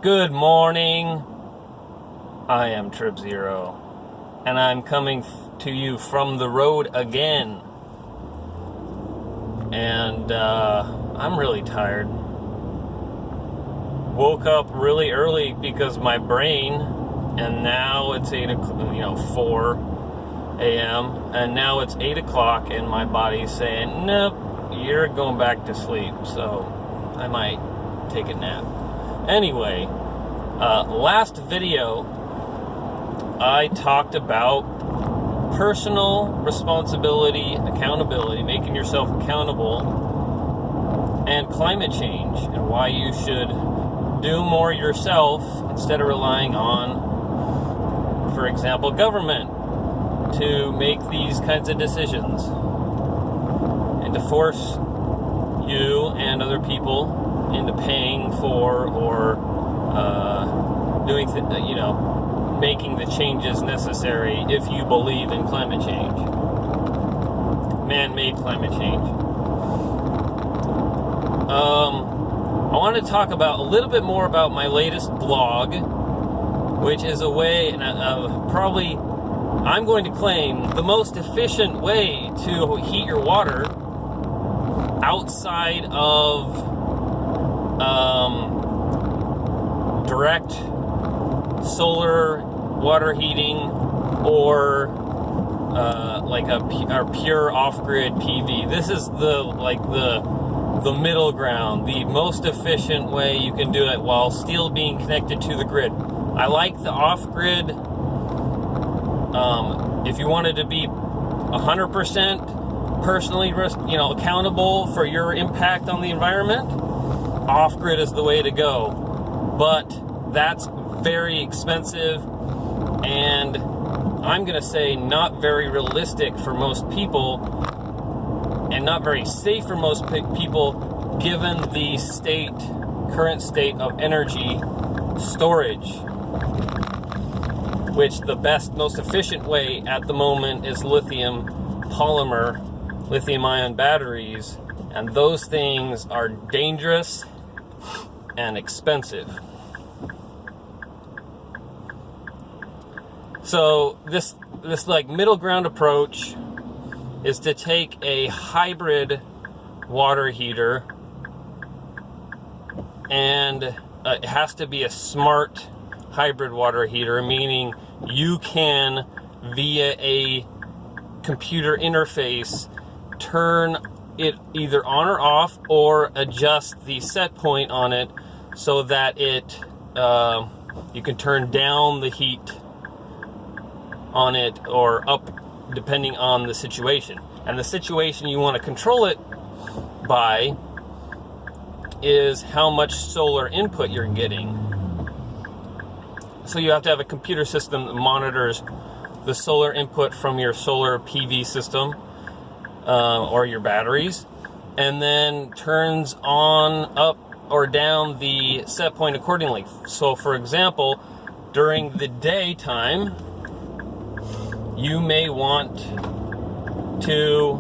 Good morning. I am Trip Zero, and I'm coming to you from the road again. And I'm really tired. Woke up really early because my brain, and now it's 4 a.m. and now it's 8 o'clock, and my body's saying, "Nope, you're going back to sleep." So I might take a nap. Anyway, last video, I talked about personal responsibility, accountability, making yourself accountable, and climate change, and why you should do more yourself instead of relying on, for example, government to make these kinds of decisions and to force you and other people into paying for or making the changes necessary if you believe in climate change, man-made climate change. I want to talk about a little bit more about my latest blog, which is a way, and probably I'm going to claim the most efficient way to heat your water outside of direct solar water heating or our pure off-grid PV. This is the middle ground, the most efficient way you can do it while still being connected to the grid. I like the off-grid. If you wanted to be 100% personally, accountable for your impact on the environment, off-grid is the way to go. But that's very expensive, and I'm going to say not very realistic for most people, and not very safe for most people, given the current state of energy storage, which the best, most efficient way at the moment is lithium-ion batteries, and those things are dangerous and expensive. So this middle ground approach is to take a hybrid water heater, and it has to be a smart hybrid water heater, meaning you can, via a computer interface, turn it either on or off, or adjust the set point on it so that you can turn down the heat on it or up, depending on the situation. And the situation you want to control it by is how much solar input you're getting. So you have to have a computer system that monitors the solar input from your solar PV system or your batteries, and then turns on, up, or down the set point accordingly. So for example, during the daytime, you may want to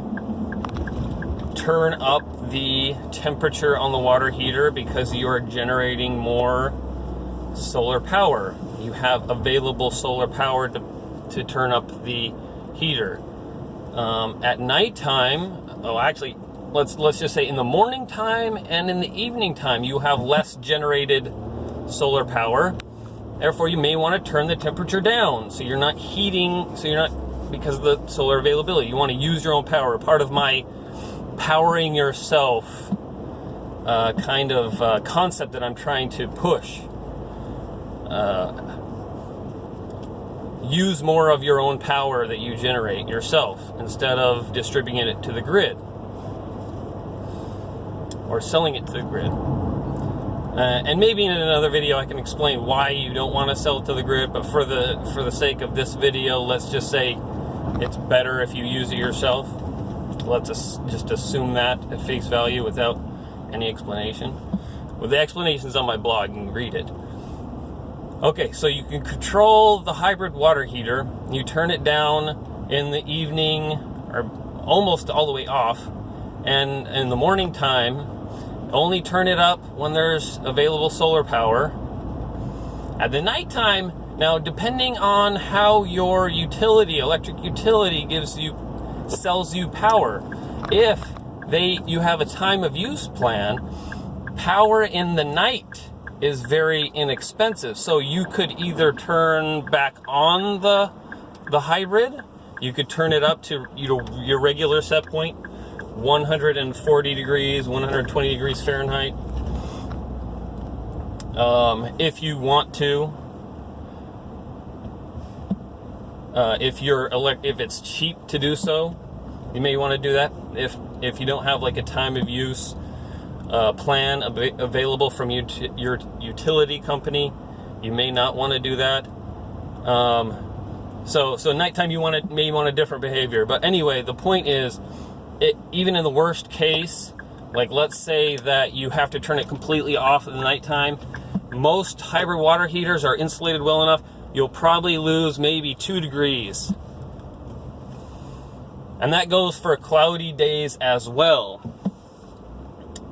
turn up the temperature on the water heater because you are generating more solar power. You have available solar power to turn up the heater. At nighttime, let's just say in the morning time and in the evening time, you have less generated solar power. Therefore, you may want to turn the temperature down so you're not heating, because of the solar availability. You want to use your own power. Part of my powering yourself concept that I'm trying to push. Use more of your own power that you generate yourself instead of distributing it to the grid or selling it to the grid. And maybe in another video I can explain why you don't want to sell it to the grid, but for the sake of this video, let's just say it's better if you use it yourself. Let's just assume that at face value without any explanation. Well, the explanation's on my blog, you can read it. Okay, so you can control the hybrid water heater. You turn it down in the evening, or almost all the way off, and in the morning time, only turn it up when there's available solar power, At the nighttime, now depending on how your electric utility sells you power, if you have a time of use plan, power in the night is very inexpensive. So you could either turn back on the hybrid, you could turn it up to your regular set point, 140 degrees, 120 degrees Fahrenheit. If you want to, if it's cheap to do so, you may want to do that. If you don't have like a time of use plan available from your utility company, you may not want to do that. So nighttime you may want a different behavior. But anyway, the point is, even in the worst case, like let's say that you have to turn it completely off at the nighttime, most hybrid water heaters are insulated well enough, you'll probably lose maybe 2 degrees. And that goes for cloudy days as well.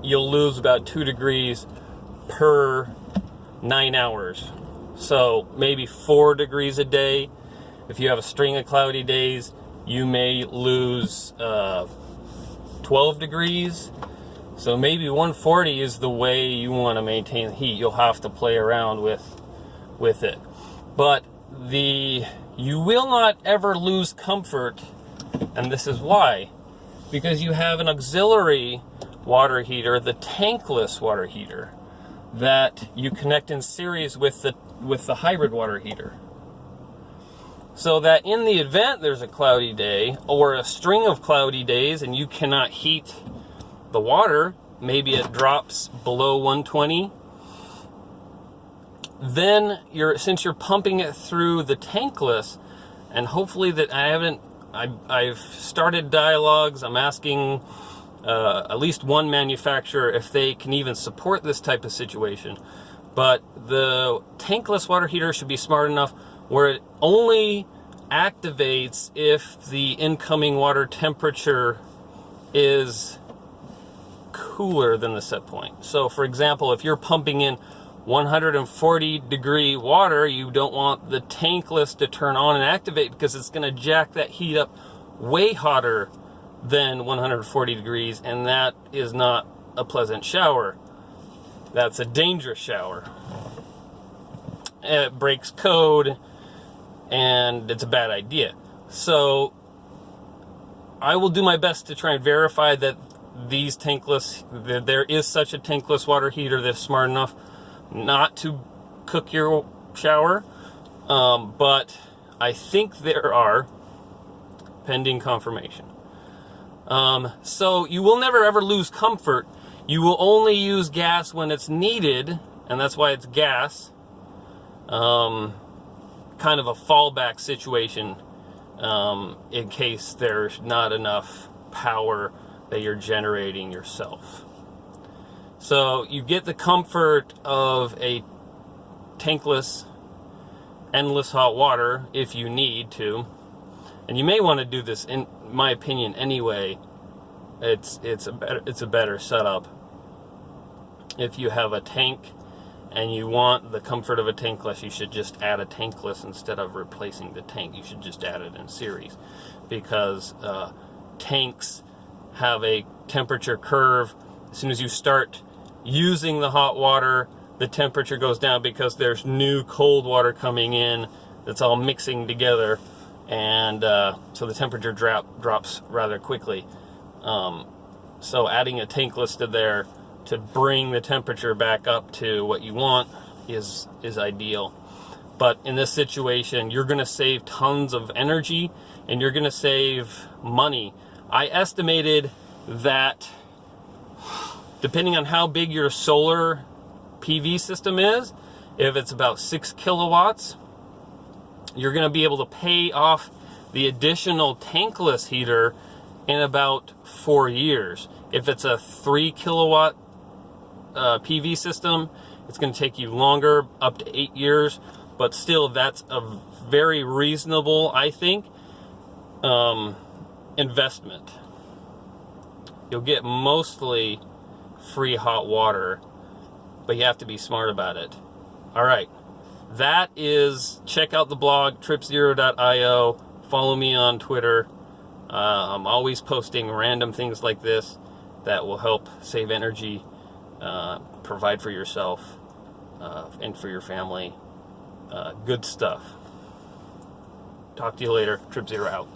You'll lose about 2 degrees per 9 hours. So maybe 4 degrees a day. If you have a string of cloudy days, you may lose 12 degrees. So maybe 140 is the way you want to maintain heat. You'll have to play around with it. But you will not ever lose comfort, and this is why. Because you have an auxiliary water heater, the tankless water heater, that you connect in series with the hybrid water heater. So that in the event there's a cloudy day or a string of cloudy days and you cannot heat the water, maybe it drops below 120, then since you're pumping it through the tankless, and hopefully that I've started dialogues, I'm asking at least one manufacturer if they can even support this type of situation. But the tankless water heater should be smart enough where it only activates if the incoming water temperature is cooler than the set point. So for example, if you're pumping in 140 degree water, you don't want the tankless to turn on and activate because it's going to jack that heat up way hotter than 140 degrees, and that is not a pleasant shower. That's a dangerous shower. It breaks code, and it's a bad idea. So I will do my best to try and verify that there is such a tankless water heater that's smart enough not to cook your shower. But I think there are, pending confirmation. So you will never ever lose comfort. You will only use gas when it's needed, and that's why it's gas. Kind of a fallback situation in case there's not enough power that you're generating yourself. So you get the comfort of a tankless, endless hot water if you need to. And you may want to do this, in my opinion, anyway. It's a better setup. If you have a tank and you want the comfort of a tankless, you should just add a tankless instead of replacing the tank. You should just add it in series, because tanks have a temperature curve. As soon as you start using the hot water, the temperature goes down because there's new cold water coming in that's all mixing together, and so the temperature drops rather quickly. So adding a tankless to there to bring the temperature back up to what you want is ideal. But in this situation, you're going to save tons of energy and you're going to save money. I estimated that depending on how big your solar PV system is, if it's about 6 kilowatts, you're going to be able to pay off the additional tankless heater in about 4 years. If it's a 3 kilowatt PV system, it's going to take you longer, up to 8 years, but still that's a very reasonable, I think, investment. You'll get mostly free hot water, but you have to be smart about it. All right, that is, check out the blog, tripzero.io. Follow me on Twitter. I'm always posting random things like this that will help save energy, provide for yourself, and for your family. Good stuff. Talk to you later. Trip Zero out.